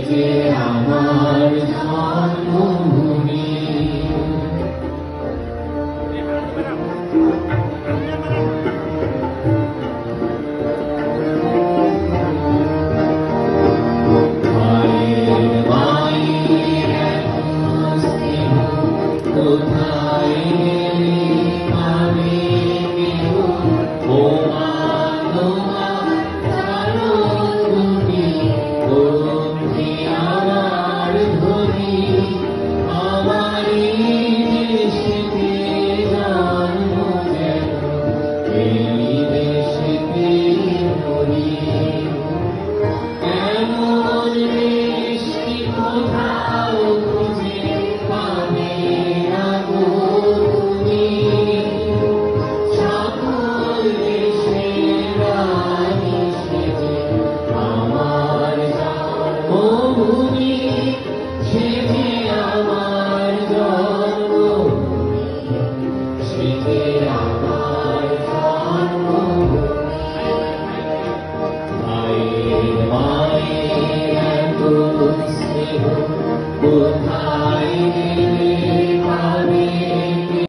যে আমার জন্মভূমি। মায়ের মায়ের স্নেহ কোথায় গেলে পাবে কেহ? ও মা তোমার কারণে বন্ধি আমার ধ্বনি, আমারই দেশেতে জন্ম যেন এই দেশেতে মরি। এমন দেশটি কোথাও খুঁজে পাবে না গো তুমি, সকল দেশের রানী সেজে আমার জন্মভূমি, সেজে আমার জন্মভূমি, সেজে আমার জন্মভূমি। মায়ের মায়ের এত স্নেহ কোথায়